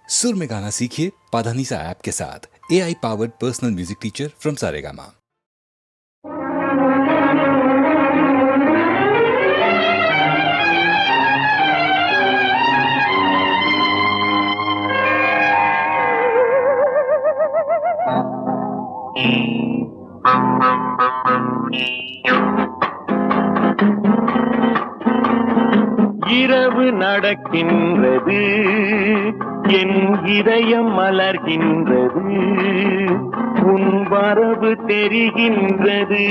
सुर में गाना सीखिए पाधानीसा ऐप के साथ। AI powered personal music teacher from Saregama. இரவு நடக்கின்றது, என் இதயம் மலர்கின்றது, உன் வரவு தெரிகின்றது,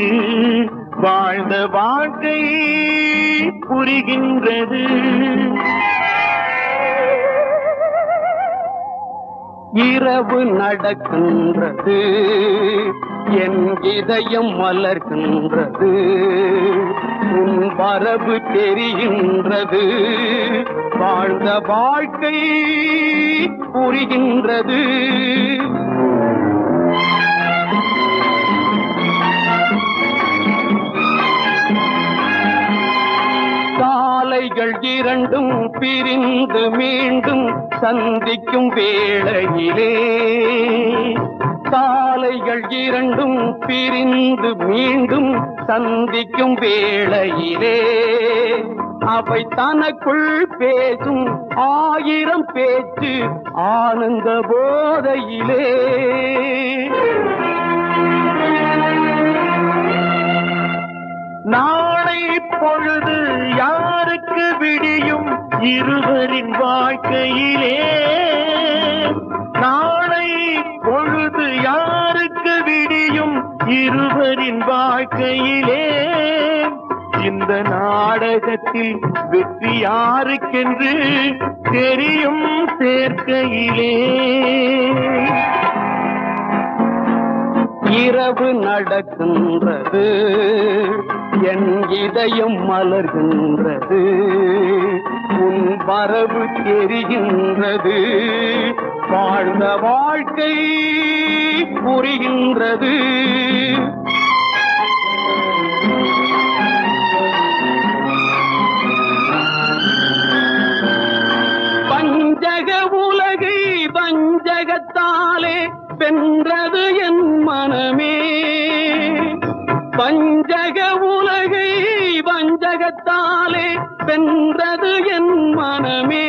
வாழ்ந்த வாழ்க்கை புரிகின்றது. இரவு நடக்கின்றது, என் இதயம் மலர்கின்றது, உன் வரவு தெரிகின்றது, வாழ்ந்த வாழ்க்கை புரிகின்றது. காலைகள் இரண்டும் பிரிந்து மீண்டும் சந்திக்கும் வேளையிலே, காலைகள் இரண்டும் பிரிந்து மீண்டும் சந்திக்கும் வேளையிலே, அவை தனக்குள் பேசும் ஆயிரம் பேச்சு ஆனந்த போதையிலே. நாளை பொழுது யாருக்கு விடியும் இருவரின் வாழ்க்கையிலே, நாளை பொழுது யாருக்கு விடியும் இருவரின் வாழ்க்கையிலே, இந்த நாடகத்தில் வெற்றி யாருக்கென்று தெரியும் சேர்க்கையிலே. இரவு நடக்கின்றது, என் இதயம் மலர்கின்றது, உன் வரவு தெரிகின்றது, வாழ்ந்த வாழ்க்கை புரிகின்றது. பஞ்சக உலகை வஞ்சகத்தாலே வென்றது என் மனமே, பஞ்சக உலகை வஞ்சகத்தாலே வென்றது என் மனமே.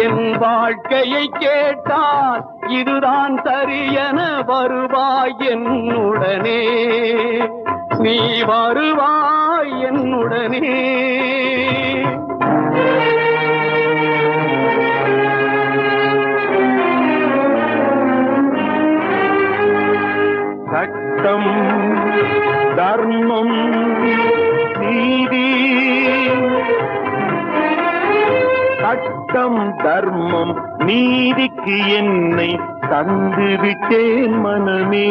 என் வாழ்க்கையை கேட்டால் இதுதான் சரியென வருவாய் என்னுடனே, நீ வருவாய் என்னுடனே. சட்டம் தர்மம் நீதி, சட்டம் தர்மம் நீதிக்கு என்னை தந்து விட்டேன் மனமே,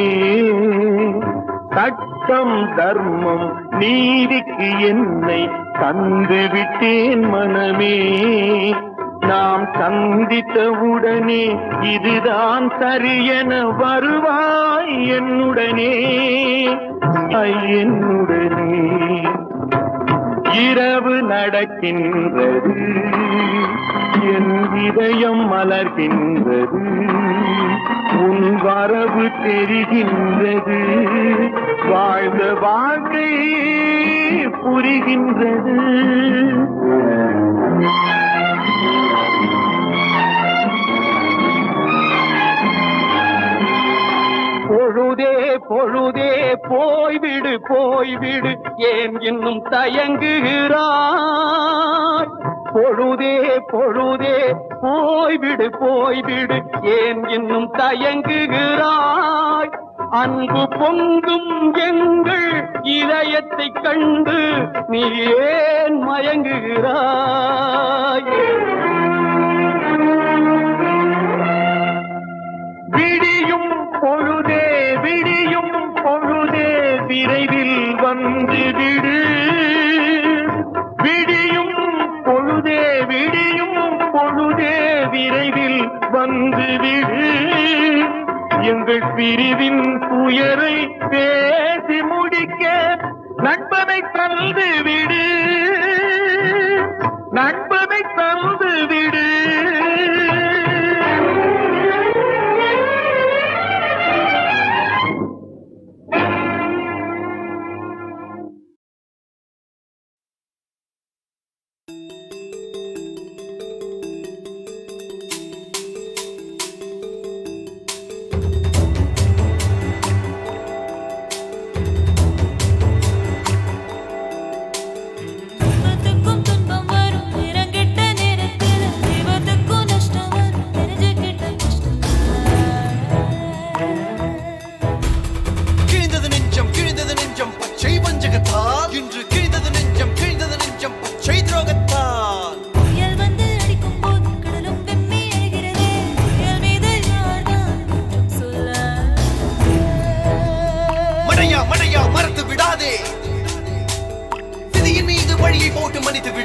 சட்டம் தர்மம் நீதிக்கு என்னை தந்து விட்டேன் மனமே. நாம் சந்தித்தவுடனே இதுதான் சரியென வருவாய் என்னுடனே, என்னுடனே. இரவு நடக்கின்றது, என் இதயம் மலர்கின்றது, உன் வரவு தெரிகின்றது, வாழ்ந்த வாழ்க்கை புரிகின்றது. பொழுதே பொழுதே போய்விடு போய்விடு, ஏன் இன்னும் தயங்குகிறாய்? பொழுதே பொழுதே போய்விடு போய்விடு, ஏன் இன்னும் தயங்குகிறாய்? அன்பு பொங்கும் எங்கள் இதயத்தை கண்டு நீ ஏன் மயங்குகிறாய்? விடியும் பொழுதே விடியும் பொழுதே விரைவில் வந்து விடு, விடியும் பொழுதே விடியும் பொழுதே விரைவில் வந்து விடு. எங்கள் பிரிவின் துயரை பேசி முடிக்க நண்பனை தந்து விடு, நண்பனை தந்து விடு.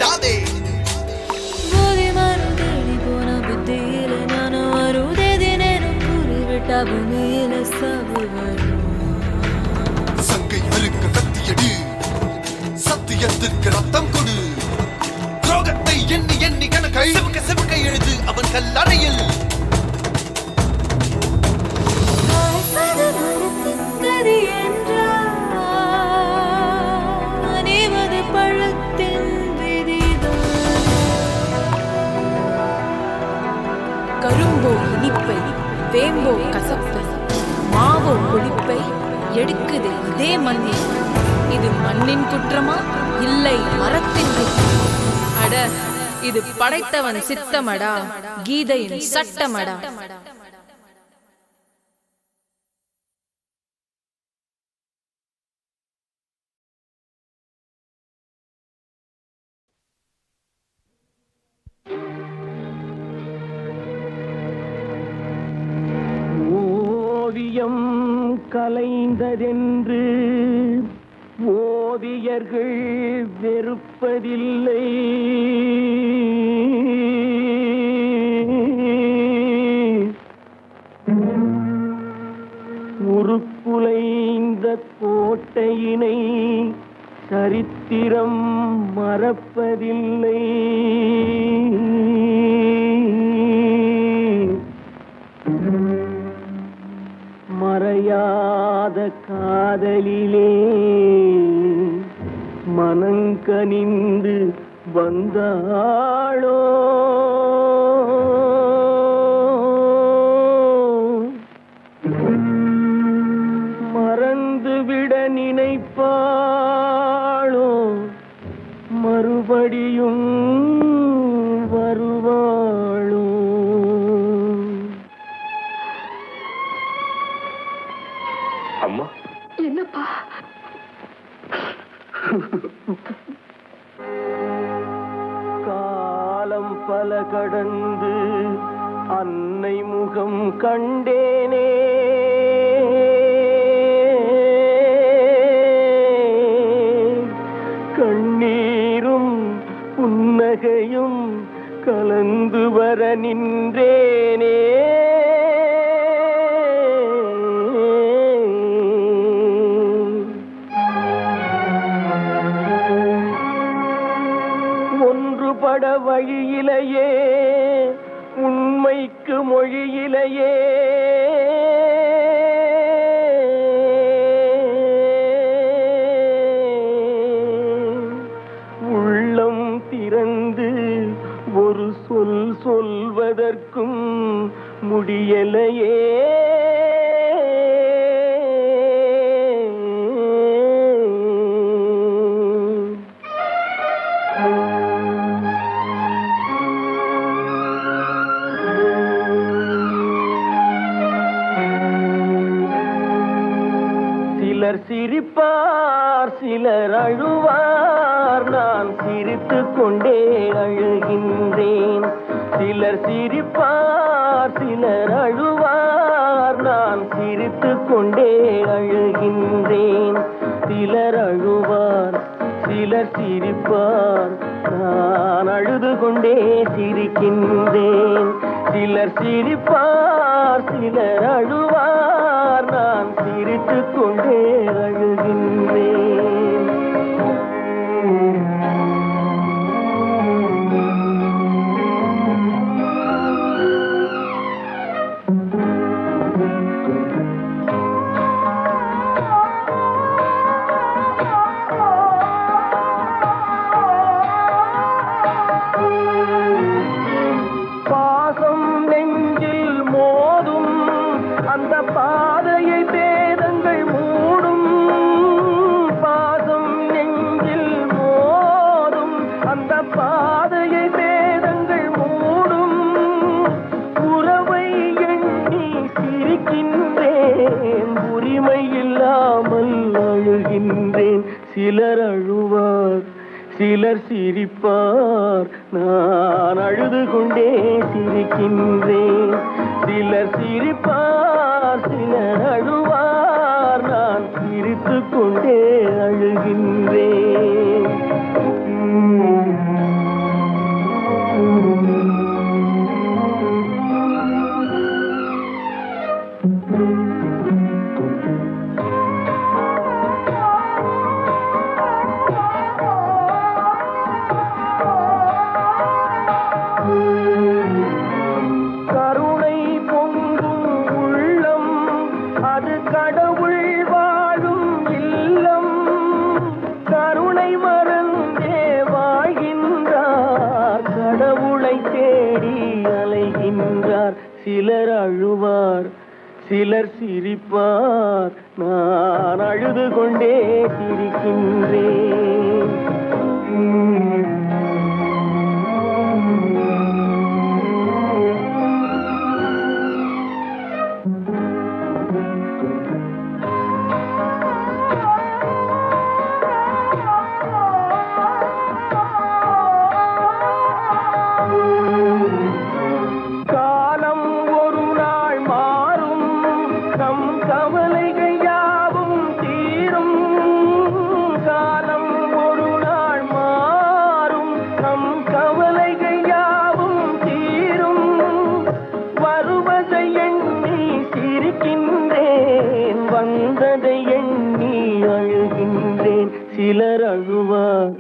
விடாதே. போதி மறு தேடி போன புத்தியில ஞானம் வருதேதி நேரம் கூறிவிட்ட பூமியில சாவு வரும். சங்கை அறுக்க கத்தியடி, சத்தியத்திற்கு ரத்தம் கொடு. துரோகத்தை எண்ணி எண்ணி கணக்கை செவுக்க செவுக்க எழுது அவன் கல்லறையில். கரும்போ இனிப்பை, வேம்போ கசப்பை, மாவோ புளிப்பை எடுக்குது இதே மண்ணில். இது மண்ணின் குற்றமா இல்லை மரத்தின் குற்றமா? அட, இது படைத்தவன் சித்தமடா, கீதையின் சட்டமடா. ஓவியம் கலைந்ததென்று ஓவியர்கள் வெறுப்பதில்லை. உருக்குலைந்த கோட்டையினை சரித்திரம் மறப்பதில்லை. மறையாத காதலிலே மனங்கனிந்து வந்தாளோ, மறந்துவிட நினைப்பாளோ, மறுபடியும் வருவாளோ? அம்மா, என்னப்பா? காலம் பல கடந்து அன்னை முகம் கண்டேனே, கண்ணீரும் புன்னகையும் கலந்து வர நின்றேனே. ஒன்றுபட வழியிலேயே உண்மைக்கு மொழியிலேயே உள்ளம் திறந்து ஒரு சொல் சொல்வதற்கும் முடியலையே. சிலர் சிரிப்பார், சிலர் அழுவார், நான் சிரித்துக் கொண்டே அழுகின்றேன். சிலர் சிரிப்பார், சிலர் அழுவார், நான் சிரித்துக் கொண்டே அழுகின்றேன். சிலர் அழுவார், சிலர் சிரிப்பார், நான் அழுது கொண்டே சிரிக்கின்றேன். சிலர் சிரிப்பார், சிலர் அழுவார், நான் சிரித்துக் கொண்டே அழுகின்றேன். பாசம் நெஞ்சில் மோதும் அந்த பாதையை பேதங்கள் மூடும். பாசம் நெஞ்சில் மோதும் அந்த பாதையை பேதங்கள் மூடும். உறவை எண்ணி சிரிக்கின்றேன், உரிமை இல்லாமல் அழுகின்றேன். சிலர் அழுவார், சிலர் சிரிப்பார், நான் அழுது கொண்டே சிரிக்கின்றேன். சிலர் சிரிப்பார், சிலர் அழுவார், நான் சிரித்துக் கொண்டே அழுகின்றேன். சிலர் அழுவார் சிலர் சிரிப்பார் நான் அழுது கொண்டே சிரிக்கின்றேன். சிலர் அழுவார்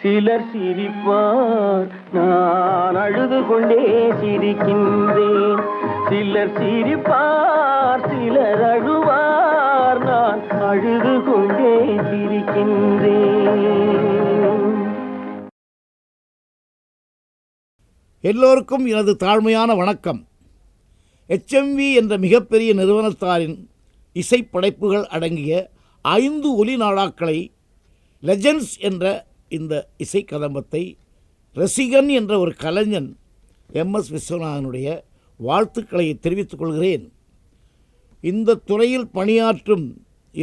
சிலர் சிரிப்பார் நான் அழுது கொண்டே சிரிக்கின்றேன். சிலர் சிரிப்பார் சிலர் அழுவார் நான் அழுது கொண்டே சிரிக்கின்றேன். எல்லோருக்கும் எனது தாழ்மையான வணக்கம். HMV என்ற மிகப்பெரிய நிறுவனத்தாரின் இசைப்படைப்புகள் அடங்கிய 5 ஒலி நாடாக்களை லெஜெண்ட்ஸ் என்ற இந்த இசை கதம்பத்தை ரசிகன் என்ற ஒரு கலைஞன் MS விஸ்வநாதனுடைய வாழ்த்துக்களை தெரிவித்துக் கொள்கிறேன். இந்த துறையில் பணியாற்றும்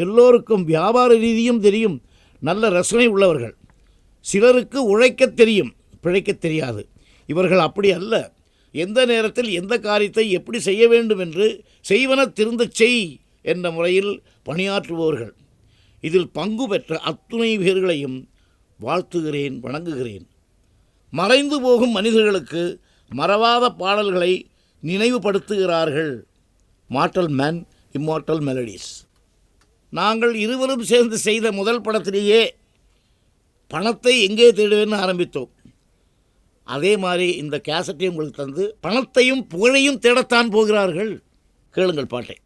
எல்லோருக்கும் வியாபார ரீதியும் தெரியும், நல்ல ரசனை உள்ளவர்கள். சிலருக்கு உழைக்கத் தெரியும், பிழைக்கத் தெரியாது. இவர்கள் அப்படி அல்ல. எந்த நேரத்தில் எந்த காரியத்தை எப்படி செய்ய வேண்டும் என்று செய்வன திருந்தச் செய் என்ற முறையில் பணியாற்றுபவர்கள். இதில் பங்கு பெற்ற அத்துணை பேர்களையும் வாழ்த்துகிறேன், வணங்குகிறேன். மறைந்து போகும் மனிதர்களுக்கு மறவாத பாடல்களை நினைவுபடுத்துகிறார்கள். Mortal man immortal melodies. நாங்கள் இருவரும் சேர்ந்து செய்த முதல் படத்திலேயே பணத்தை எங்கே தேடுவேன்னு ஆரம்பித்தோம். அதே மாதிரி இந்த கேசட்டையும் உங்களுக்கு தந்து பணத்தையும் புகழையும் தேடத்தான் போகிறார்கள். கேளுங்கள் பாட்டை.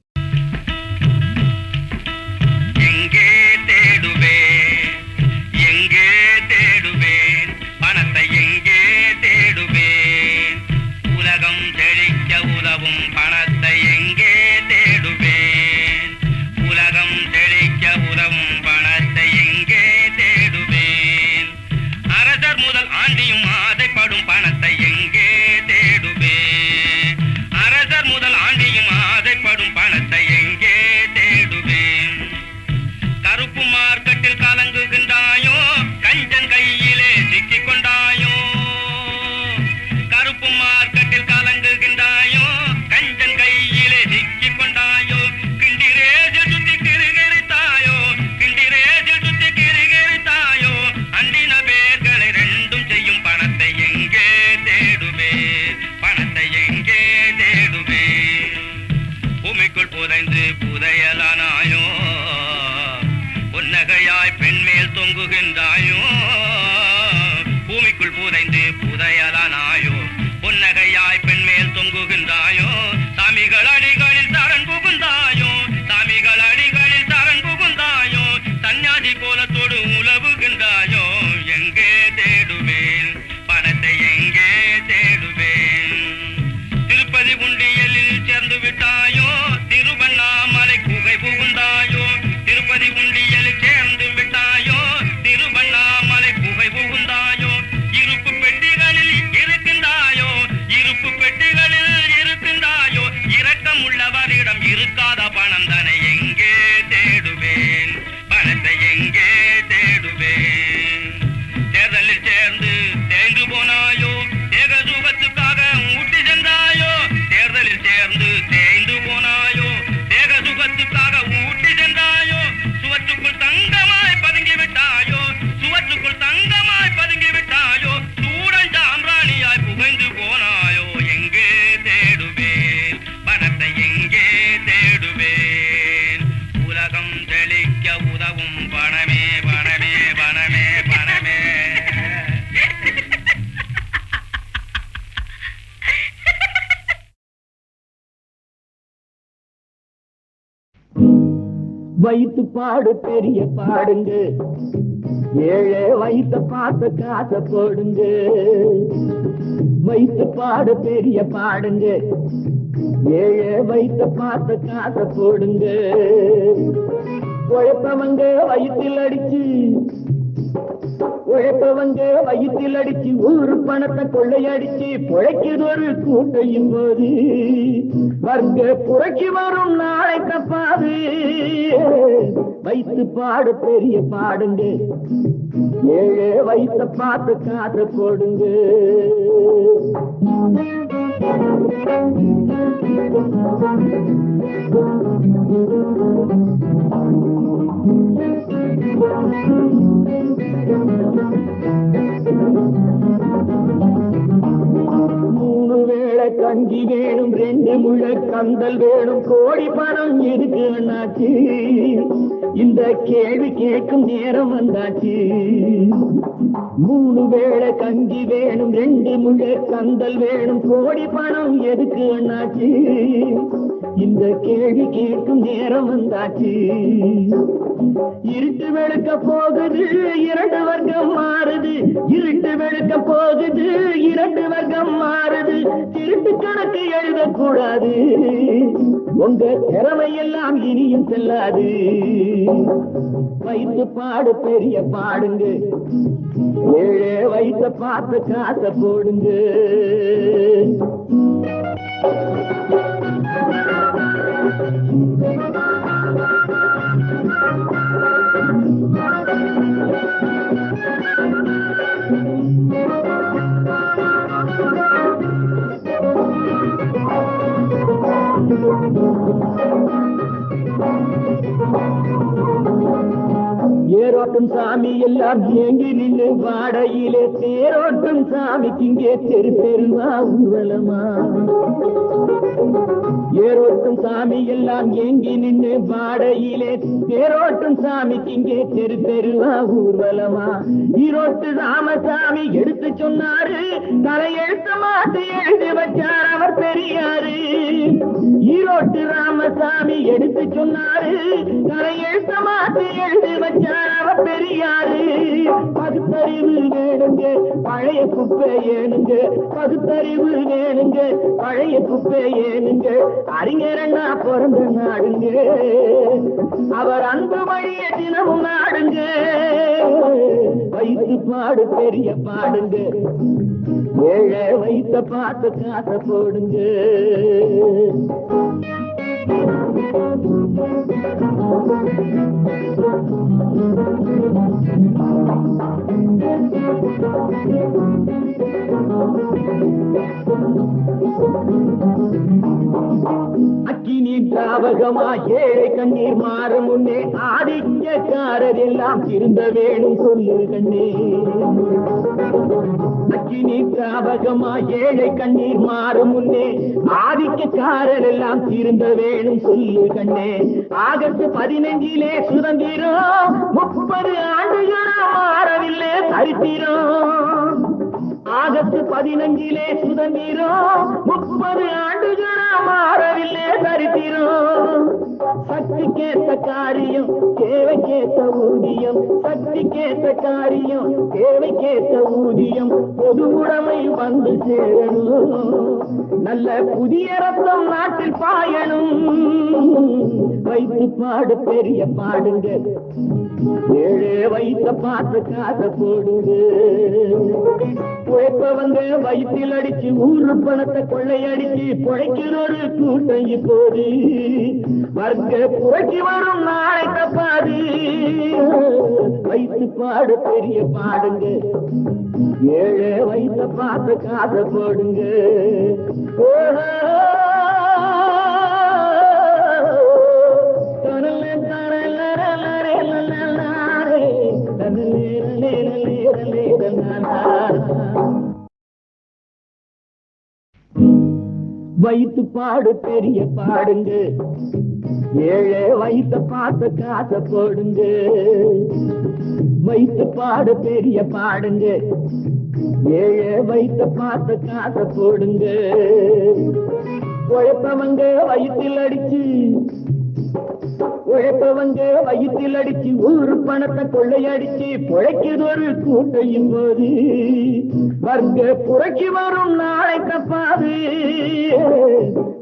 வைத்து பாடு பெரிய பாடுங்க, ஏழை வைத்த பார்த்த காசை போடுங்க, வைத்து பாடு பெரிய பாடுங்க. ஏழை வைத்த பார்த்த காசை போடுங்க. உழைப்பவங்க வயிற்றில் அடிச்சு, உழைப்பவங்க வயிற்றில் அடிச்சு ஊரு பணத்தை கொள்ளையடிச்சு புழைக்குது ஒரு கூட்டையும் போது வர்க்க புழைக்கு வரும் நாளை தப்பாது. வைத்து பாடு பெரிய பாடுங்க, ஏழை வைத்த பார்த்து காசை போடுங்க. மூணு வேளை கஞ்சி வேணும், 2 முழ கந்தல் வேணும், கோடி பணம் எதுக்கு அண்ணாச்சு? இந்த கேள்வி கேட்கும் நேரம் வந்தாச்சு. 3 வேளை கஞ்சி வேணும், 2 முழ கந்தல் வேணும், கோடி பணம் எதுக்கு அண்ணாச்சு? இந்த கேள்வி கேட்கும் நேரம் வந்தாச்சு. இருட்டு வெளுக்க போகுது, 2 வர்க்கம் மாறுது. இருட்டு வெளுக்க போகுது, 2 வர்க்கம் மாறுது. திருட்டு கணக்கு எழுதக்கூடாது, உங்க திறமை எல்லாம் இனியும் செல்லாது. வைத்து பாடு பெரிய பாடுங்க, ஏழை வைத்த பார்த்து காசை போடுங்க. ஏரோட்டும் சாமி எல்லாம் ஏங்கி நின்று வாடையிலே தேரோட்டும் சாமிக்கு இங்கே தெரு தெருவா ஊர்வலமா. ஏரோட்டும் சாமி எல்லாம் ஏங்கி நின்று வாடையிலே தேரோட்டும் சாமிக்கு இங்கே தெரு தெருவா ஊர்வலமா. ஈரோட்டு ராமசாமி எடுத்து சொன்னாரு, தலையெழுத்த மாட்டு எழுதி வச்சார் அவர் பெரியாரு. ஈரோட்டு ராமசாமி எடுத்து சொன்னாரு, தலையெழுத்த மாட்டு எழுதி வச்சார் அவர் பெரியாரு. பகுத்தறிவு வேணுங்க, பழைய குப்பை ஏனுங்க. பகுத்தறிவு வேணுங்க, பழைய குப்பை ஏனுங்க. அறிஞரண்ணா பிறந்த நாடுங்க, அவர் அன்பு வழிய தினமும் நாடுங்க. வைத்து பாடு பெரிய பாடுங்க, ஏழை வைத்த பார்த்து காசை போடுங்க. அக்கினி தாவகமா ஏழை கண்ணீர் மாறும் முன்னே ஆதிக்கக்காரர் எல்லாம் திருந்த வேணும் சொல்லு கண்ணே. அக்கினி தாவகமா ஏழை கண்ணீர் மாறும் முன்னே ஆதிக்கக்காரர் எல்லாம் திருந்த வேணும் சொல்லு கண்ணே. ஆகஸ்ட் 15 சுதந்திரம், 30 ஆண்டுகளா மாறவில்லை சரித்திரம். ஆகஸ்ட் 15 சுதந்திரம், 30 ஆண்டுகளா மாறவில்லை சரித்திரம். சக்திக்கேற்ற காரியம், தேவைக்கேற்ற ஊதியம். சக்திக்கேற்ற காரியம், தேவைக்கேற்ற ஊதியம். பொது உடைமை வந்து சேரணும், நல்ல புதிய ரத்தம் நாட்டில் பாயணும். வைத்து பாடு பெரிய பாடுங்க, ஏழை வைத்த பார்த்து காசை போடுங்க. உழைப்பவங்க வயிற்றில் அடிச்சு ஊரு பணத்தை கொள்ளையடிச்சு புழைக்கிற ஒரு கூட்டம் இப்போது வர்க்க புழைச்சி வரும் நாளை தப்பாது. வைத்து பாடு பெரிய பாடுங்க, ஏழை வைத்த பார்த்து காசை போடுங்க. வைத்து பாடு பெரிய பாடுங்க, ஏழை வைத்த பார்த்து காசை போடுங்க. வைத்து பாடு பெரிய பாடுங்க, ஏழை வைத்த பார்த்து காசை போடுங்க. உழைப்பவங்க வயிற்றில் அடிச்சு, உழைப்பவங்க வயிற்றில் அடிச்சு ஊரு பணத்தை கொள்ளையடிச்சு பிழைக்குது ஒரு கூட்டையும் போது வர்க்க புறக்கி வரும் நாளை தப்பாது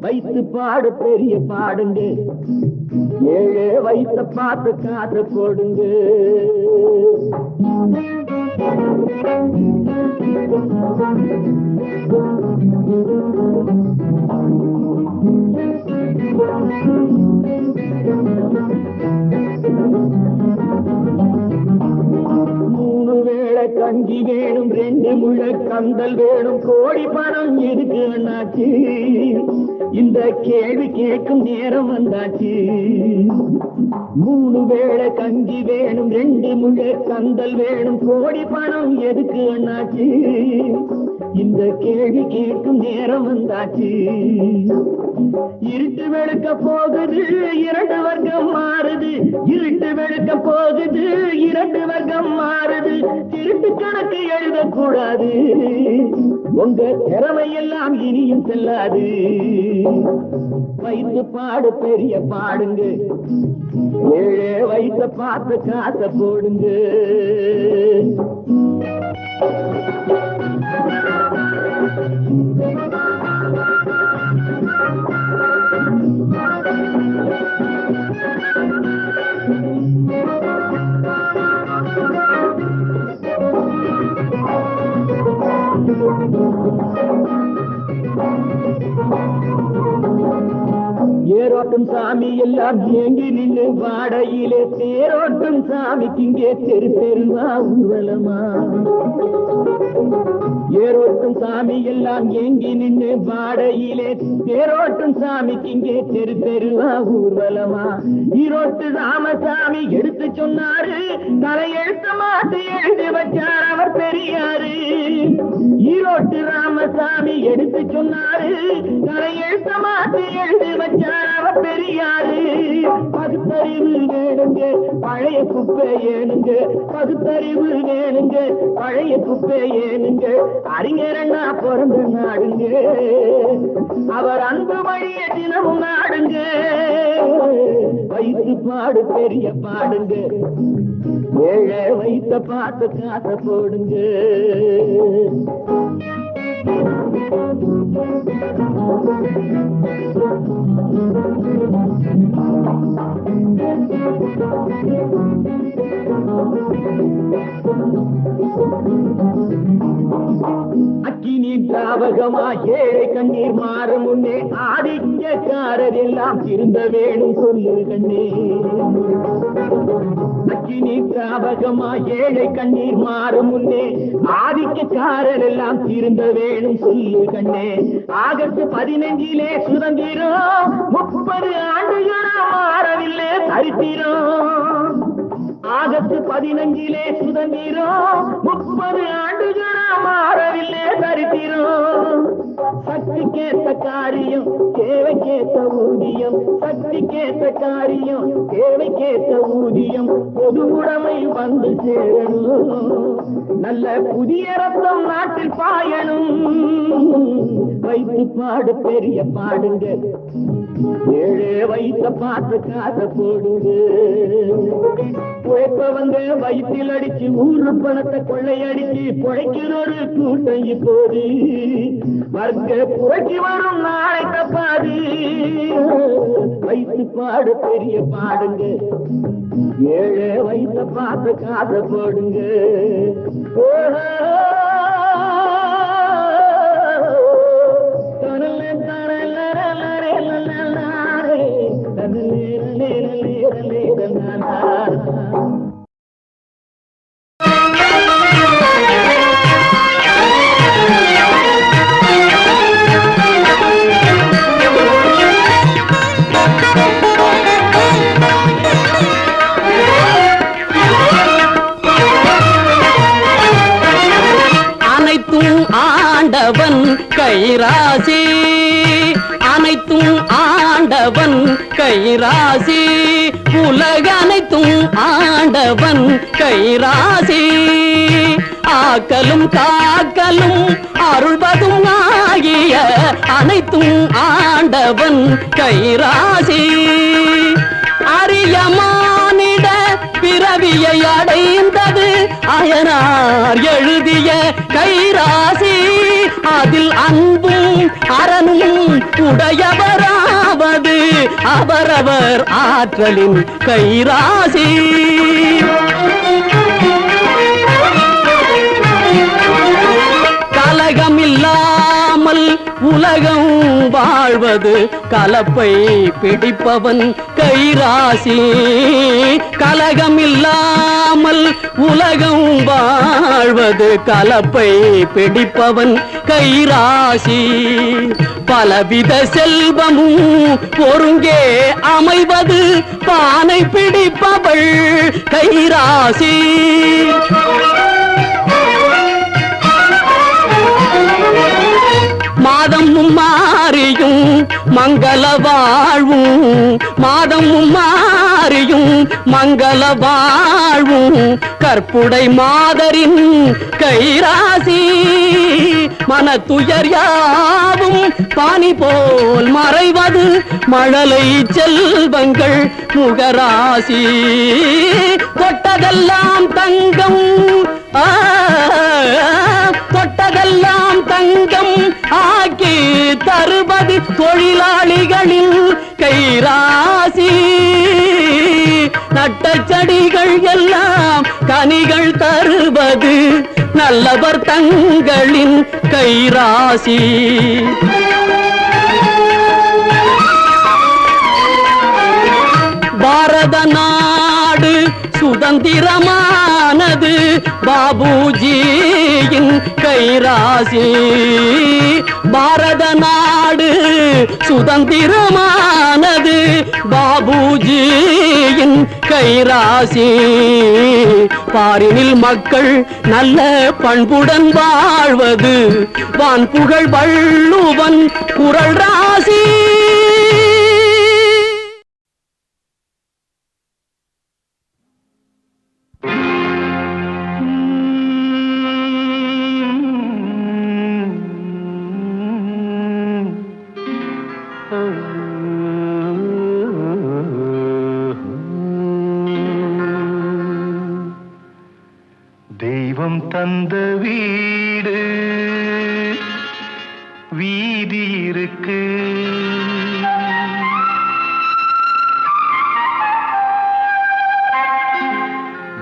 வைத்து பாடு பெரிய பாடுங்க ஏழே வைத்த பார்த்து காசு போடுங்க மூணு வேளை கஞ்சி வேணும் 2 முழ கந்தல் வேணும் கோடி பணம் எதுக்கு அண்ணாச்சு இந்த கேள்வி கேட்கும் நேரம் வந்தாச்சு 3 வேளை கஞ்சி வேணும் 2 முழ கந்தல் வேணும் கோடி பணம் எதுக்கு அண்ணாச்சு இந்த கேள்வி கேட்கும் நேரம் வந்தாச்சு இருட்டு வெளுக்க போகுது 2 வர்க்கம் மாறுது இருட்டு வெளுக்க போகுது 2 வர்க்கம் மாறுது திருட்டு கணக்கு எழுதக்கூடாது உங்க திறமை எல்லாம் இனியும் செல்லாது வைத்து பாடு பெரிய பாடுங்க ஏழே வைத்த பார்த்து காசை போடுங்க ஏரோட்டும் சாமி எல்லாம் ஏங்கி நின்று வாடையிலே தேரோட்டும் சாமிக்கு இங்கே தெரு தெருவா ஊர்வலமா ஏரோட்டும் சாமி எல்லாம் ஏங்கி நின்று வாடையிலே தேரோட்டும் சாமிக்கு இங்கே தெரு தெருவா ஊர்வலமா ஈரோட்டு ராமசாமி எடுத்து சொன்னாரு தலையெழுத்து மாத்தி எழுதி வச்சார் அவர் பெரியாரு ஈரோட்டு ராமசாமி எடுத்து சொன்னாரு தலையெழுத்து மாத்தி எழுதி வச்சார் அவர் பெரியாரு பகுத்தறிவு வேணுங்க பழைய குப்பை ஏனுங்க பகுத்தறிவு வேணுங்க பழைய குப்பை ஏனுங்க அறிஞரண்ணா பிறந்த நாடுங்க அவர் அன்பு வழிய தினமும் நாடுங்க வைத்து பாடு பெரிய பாடுங்க ஏழை வைத்த பார்த்து காசை போடுங்க அக்கினி தாவகமா ஏழை கண்ணீர் மாறும் முன்னே ஆதிக்கக்காரர் எல்லாம் திருந்த வேணும் சொல்லு கண்ணே அக்கினி தாவகமா ஏழை கண்ணீர் மாறும் முன்னே ஆதிக்கக்காரர் எல்லாம் திருந்த வேணும் சொல்லு கண்ணே ஆகஸ்ட் 15 சுதந்திரம் 30 ஆண்டுகளா மாறவில்லை சரித்திரம் ஆகஸ்ட் 15 சுதந்திரம் 30 ஆண்டுகளா மாறவில்லை சரித்திரம் சக்திக்கேற்ற காரியம் தேவைக்கேற்ற ஊதியம் சக்திக்கேற்ற காரியம் தேவைக்கேற்ற ஊதியம் பொது உடைமை வந்து சேரணும் நல்ல புதிய ரத்தம் நாட்டில் பாயணும் வைத்து பாடு பெரிய பாடுங்க ஏழே வைத்த பார்த்து காசை போடுங்க உழைப்பவங்க வயிற்றில் அடிச்சு ஊரு பணத்தை கொள்ளையடிச்சு பிழைக்கிற ஒரு கூட்டம் இப்போது வர்க்க புரட்சி வரும் நாளை தப்பாது வைத்து பாடு பெரிய பாடுங்க ஏழை வைத்த பார்த்து காசை போடுங்க கைராசி அனைத்தும் ஆண்டவன் கைராசி உலக அனைத்தும் ஆண்டவன் கைராசி ஆக்கலும் காக்கலும் அருள்வதும் ஆகிய அனைத்தும் ஆண்டவன் கைராசி அறியா முக்தியை அடைந்தது அயனார் எழுதிய கைராசி. அதில் அன்பும் அறனும் உடையவராவது அவரவர் ஆற்றலின் கைராசி. கலகமில்லாமல் உலகம் வாழ்வது கலப்பை பிடிப்பவன் கைராசி. கலகமில்லாமல் உலகம் வாழ்வது கலப்பை பிடிப்பவன் கைராசி. பலவித செல்வமும் ஒருங்கே அமைவது பானை பிடிப்பவள் கைராசி. மாதமும் மாறியும் மங்கள வாழ்வும், மாதமும் மாறியும் மங்கள வாழ்வும் கற்புடை மாதரின் கைராசி. மனத்துயர் யாவும் பானி போல் மறைவது மழலை செல்வங்கள் முகராசி. தொட்டதெல்லாம் தங்கம், தொட்டதெல்லாம் தங்கம் ஆக்கி தருவது தொழிலாளிகளின் கைராசி. நட்ட செடிகள் எல்லாம் கனிகள் தருவது நல்லவர் தங்களின் கைராசி. பாரத நாடு சுதந்திரமானது பாபுஜியின் கைராசி. பாரத நாடு சுதந்திரமானது பாபுஜியின் கைராசி. பாரினில் மக்கள் நல்ல பண்புடன் வாழ்வது வான் புகழ் வள்ளுவன் குறள் ராசி. தெய்வம் தந்த வீடு வீதி இருக்கு,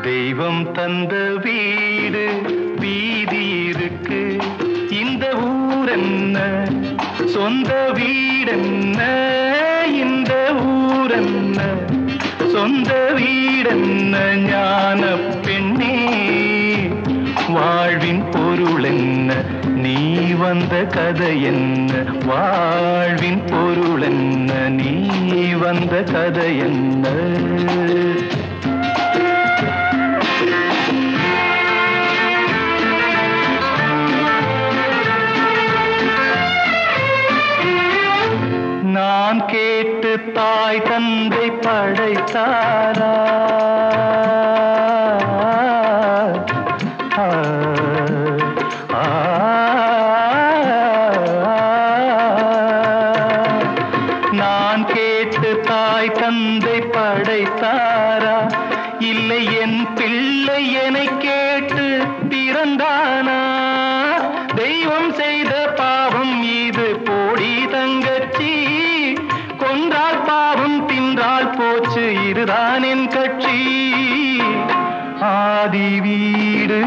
தெய்வம் தந்த வீடு வீதி இருக்கு. இந்த ஊரென்ன சொந்த வீடென்ன, இந்த ஊரென்ன சொந்த வீடென்ன. ஞான பெண்ணே வாழ்வின் பொருள் என்ன, நீ வந்த கதை என்ன. வாழ்வின் பொருள் என்ன, நீ வந்த கதை என்ன. நான் கேட்டு தாய் தந்தை படைத்தாரா, நான் கேட்டு தாய் தந்தை படைத்தாரா, இல்லை என் பிள்ளை என்னை கேட்டு பிறந்தானா. தெய்வம் செய்த பாவம் இது போடி தங்கச்சி, கொன்றால் பாவம் தின்றால் போச்சு இதுதான் என் கட்சி. ஆதி வீடு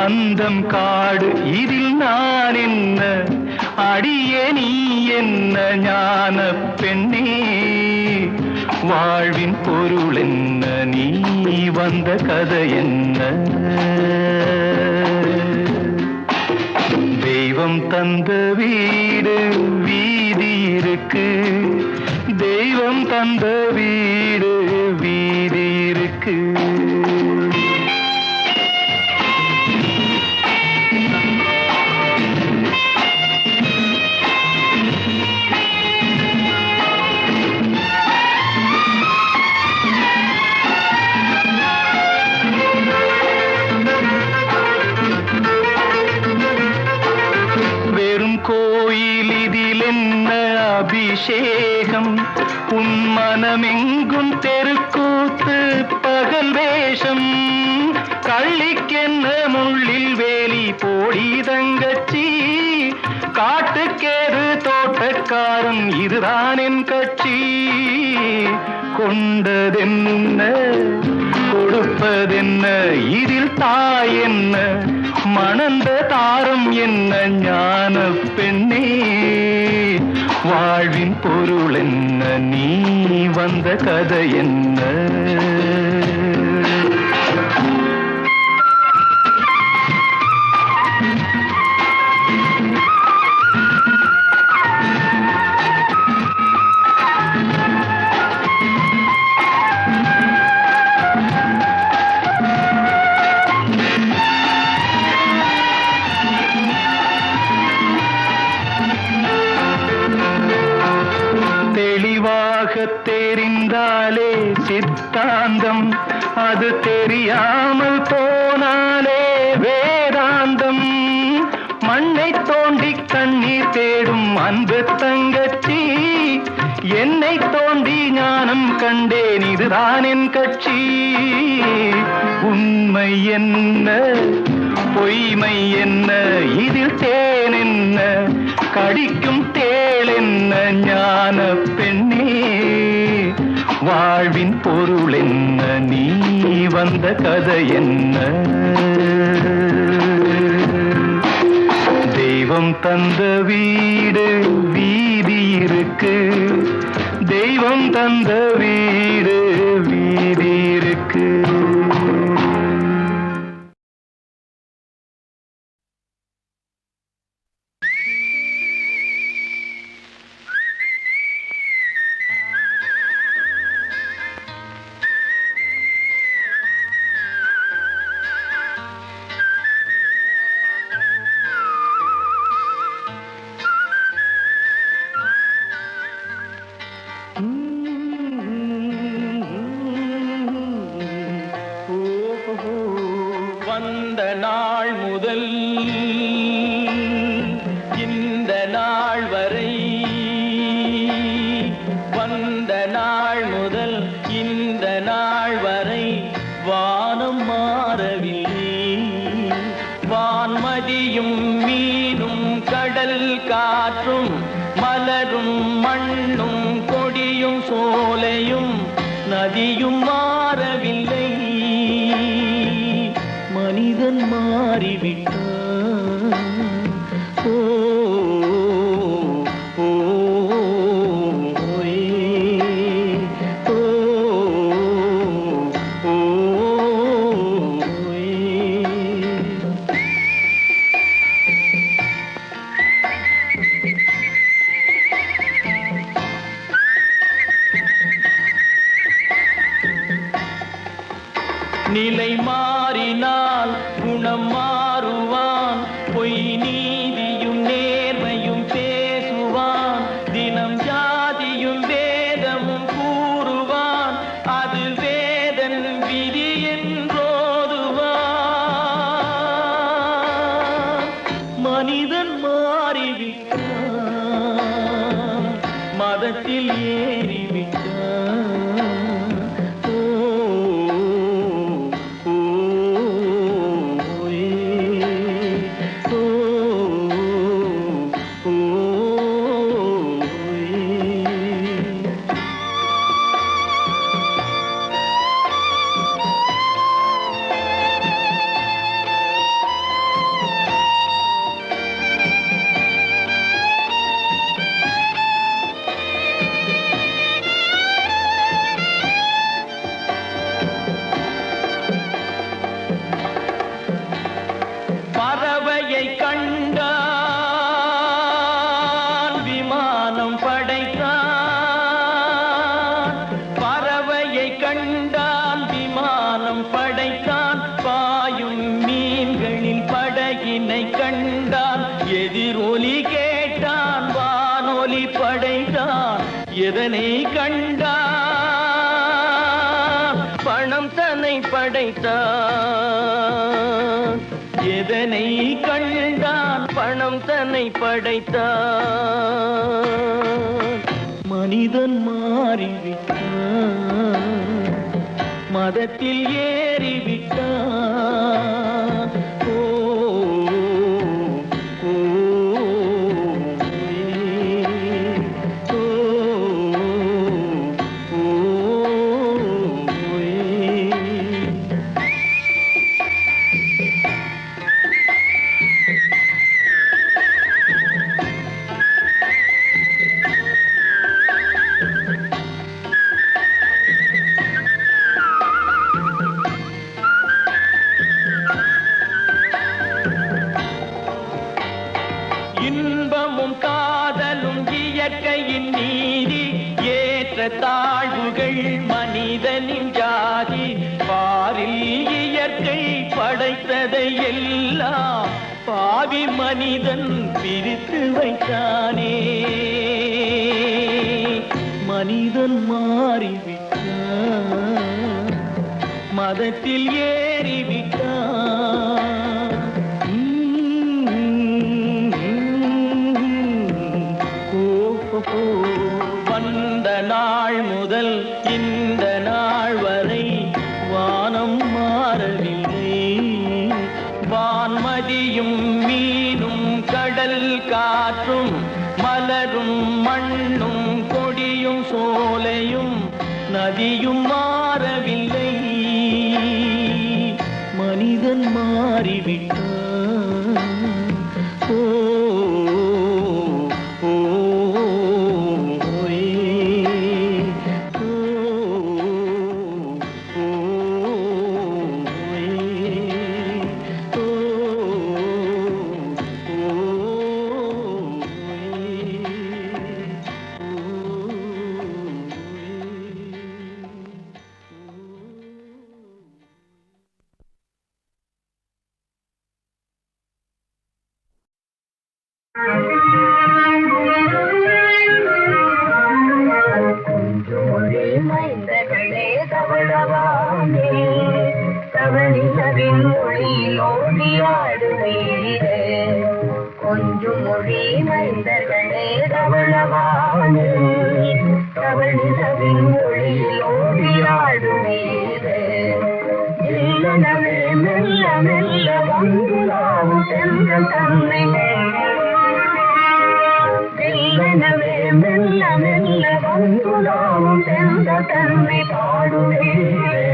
அந்தம் காடு இதில் நான் என்ன, அடியே நீ என்ன. ஞான பெண்ணே வாழ்வின் பொருள் என்ன, நீ வந்த கதை என்ன. தெய்வம் தந்த வீடு வீதி இருக்கு, தெய்வம் தந்த வீடு வீதி இருக்கு. வெறும் கோயில் இதில் என்ன அபிஷேகம் உன் மனமெங்கும் தெருக்கூத்து பகல் வேஷம் கள்ளிக்கென்ன முள்ளில் வேலி போடி தங்கச்சி காட்டுக்கேது தோட்டக்காரன் இதுதான் என் கட்சி கொண்டதென்ன கொடுப்பதென்ன இதில் தாய் என்ன மணந்த தாரம் என்ன ஞான பெண்ணே வாழ்வின் பொருள் என்ன நீ வந்த கதை என்ன தெரிந்தாலே சித்தாந்தம் அது தெரியாமல் போனாலே வேதாந்தம் மண்ணை தோண்டி கண்ணீர் தேடும் அன்பு தங்கச்சி என்னை தோண்டி ஞானம் கண்டேன் இதுதான் என் கட்சி உண்மை என்ன பொய்மை என்ன இதில் தேன் என்ன கடிக்கும் தேள் என்ன ஞான பெண்ணே வாழ்வின் பொருள் என்ன நீ வந்த கதை என்ன தெய்வம் தந்த வீடு வீதி இருக்கு தெய்வம் தந்த வீடு வீதி இருக்கு வந்த நாள் முதல் இந்த நாள் வரை வந்த நாள் முதல் இந்த நாள் வரை வானம் மாறவில்லை வான்மதியும் மீனும் கடல் காற்றும் மலரும் மண்ணும் கொடியும் சோலையும் நதியும் மாறவில்லை மனிதன் மாறிவிட்டான் ஓ ஓ ஓ ஓ நிலை மாறினால் குணம் மாறுவான் பொய் நீதியும் நேர்மையும் பேசுவான் தினம் ஜாதியும் வேதமும் கூறுவான் அது வேதன் விதி என்றோதுவான் மனிதன் மாறிவிட்டான் மதத்தில் ஏறிவிட்டான் பறவையை கண்டான் விமானம் படைத்தான் பறவையை கண்டான் விமானம் படைத்தான் பாயும் மீன்களின் படகினை கண்டான் எதிரொலி கேட்டான் வானொலி படைத்தான் எதனை கண்டான் பணம் தன்னை படைத்தான் எதனை கண்டான் பணம் தன்னை படைத்தான் மனிதன் மாறிவிட்டான், மதத்தில் ஏறிவிட்டான். ஓ ஓ, ஓ, ஓ, இன்பமும் காதலும் இயற்கையின் நீதி, ஏற்ற தாழ்வுகள் மனிதனின் ஜாதி. பாரில் இயற்கை படைத்ததை எல்லாம் பாவி மனிதன் பிரித்து வைத்தானே. மனிதன் மாறிவிட்டான், மதத்தில் ஏறிவிட்டான். வந்த நாள் முதல் இந்த நாள் வரை வானம் மாறவில்லை. வான்மதியும் மீனும் கடல் காற்றும் மலரும் மண்ணும் கொடியும் சோலையும் நதியும் மாறவில்லை. மனிதன் மாறிவிட்டான். ஓ ஓ, கவனிலவின் மொழியிலோடியாடுவீரே, கொஞ்சம் மொழி மைந்தர்களே தவளவானே. கவனிலவின் மொழியிலோடியாடுவீரே, இல்லனவே மெல்ல மெல்ல வந்துலாவும் செல்வம் தன்னை. இல்லனவே மெல்ல மெல்ல வந்துலாவும் செல்வம் தன்னை பாடுவீரே.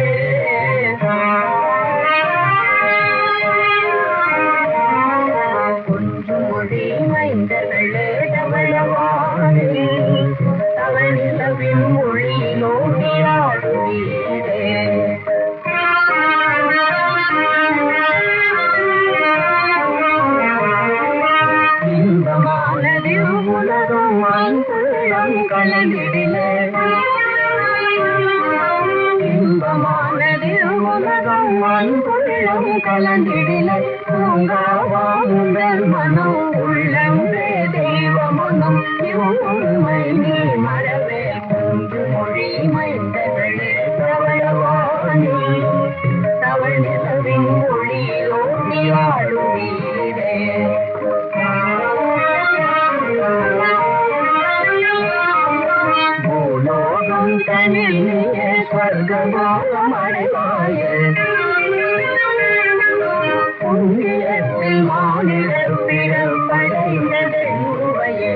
கொஞ்சம் மொழி மைந்தர்களே தவளவானே, தவளிலவின் மொழியிலோடியாடுவீரே. இன்பமானதில் உலகம் அன்புள்ளம் கலந்திடிலே. இன்பமானதில் உலகம் அன்புள்ளம் கலந்திடிலே. பூங்காவாங்கள் மனம் உள்ளம்பே தெய்வ மனம் உண்மை நீ மறவே. கொஞ்சு மொழி மைந்தகளே தவளவானே, தவளிலவின் மொழியிலோடியாடுவீரே. பூலோகம் தனியே ஸ்வர்கமாக அடைவாயே. புண்ணியத்தில் மாநிலர் பிறப்படைந்ததை உருவையே.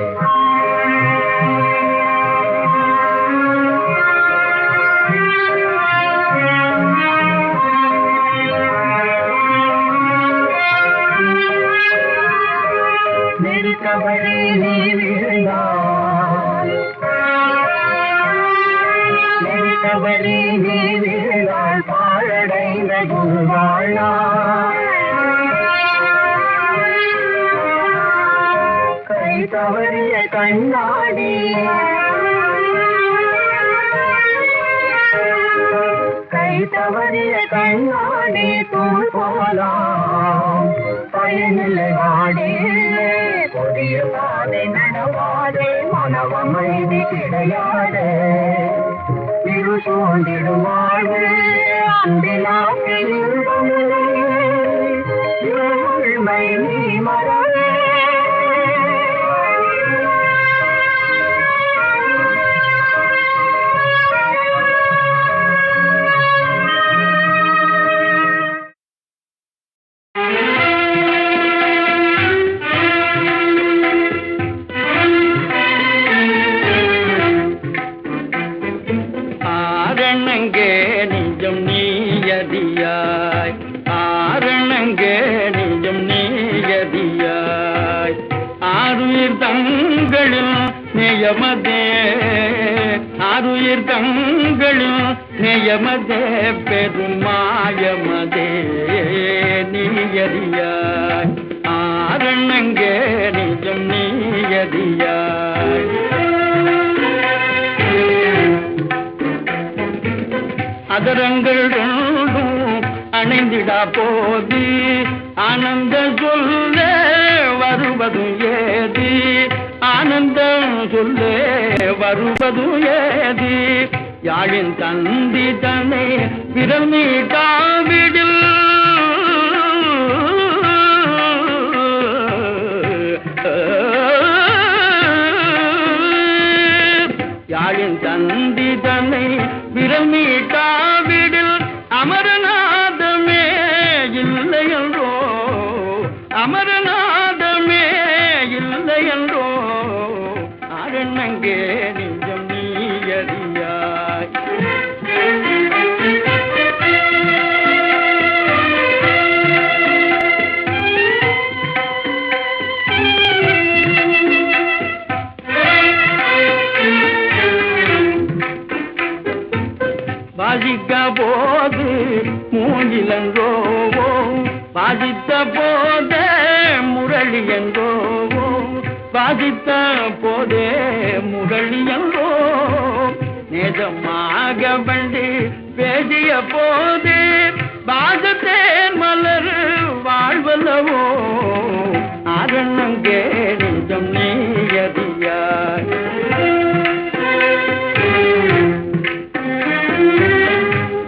நெருக்கபடி நீ விழுந்தாய், நெருக்கபடி நீ விழுந்தாய், பாழடைந்த குருவாழாய். கை தவறிய கண்ணாடி, கை தவறிய கண்ணாடி தூள் போலாம். பயனில்லை வாடியில்லை புதிய பாதை நடவாதே, மனவமைதி கிடையாதே. இரு சூழ்ந்திடும் வாழ்வு அன்பிலாக்கில் உண்மை நீ மறவே. ஆரணங்கே நிஜம் நீயதியாய் ஆரணங்கே நிஜம் நீயதியாய் ஆருயிர் தங்களில் நேயமதே ஆருயிர் தங்களில் நேயமதே பெருமாயமதே நீயதியாய் ஆரணங்கே நிஜம் நீயதியாய் அதரங்கள் ரெண்டும் அணைந்திடா போது ஆனந்த சொல்ல வருவதும் ஏது ஆனந்தம் சொல்ல வருவதும் ஏது யாழின் தந்தி தன்னை விரல் மீட்டாவிடில் யாழின் தந்தி தன்னை விரல் மீட்டாவிடில் அமரநாதமே இல்லை என்றோ அமரநாதமே இல்லை என்றோ ஆரணங்கே நிஜம் நீயதியாய் வாசிக்க போது மூங்கிலன்றோவோ வாசித்த போதே முரளி என்றோவோ வாசித்த போதே முரளி என்றோ நேசமாக வந்து பேசிய போது பாசத்தேன் மலர் வாழ்வல்லவோ ஆரணங்கே நிஜம் நீயதியாய்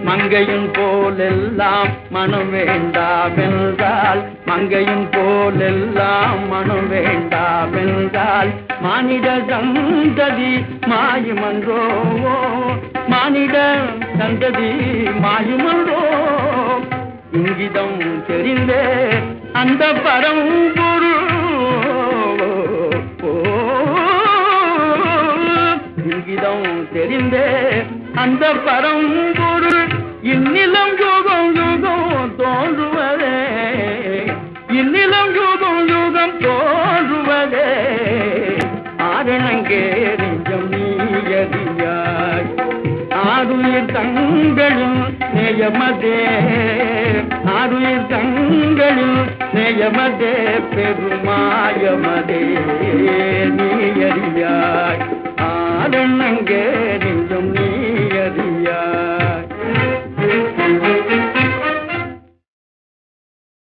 மங்கையும் போலெல்லாம் மனம் வேண்டாவென்றால் மங்கையும் போலெல்லாம் மனம் வேண்டாவென்றால் மானிட சந்ததி மாயுமன்றோ மானிட சந்ததி மாயுமன்றோ இங்கிதம் தெரிந்தே அந்த பரம்பொருள் இங்கிதம் தெரிந்தே அந்த பரம்பொருள் இந்நிலம் யுகம் யுகம் தோன்றுவதே இந்நிலம் யுகம் யுகம் தோன்றுவதே ஆரணங்கே நிஜம் நீயதியாய் ஆருயிர் தங்களில் நேயமதே ஆருயிர் தங்களில் நேயமதே பெருமாயமதே நீயதி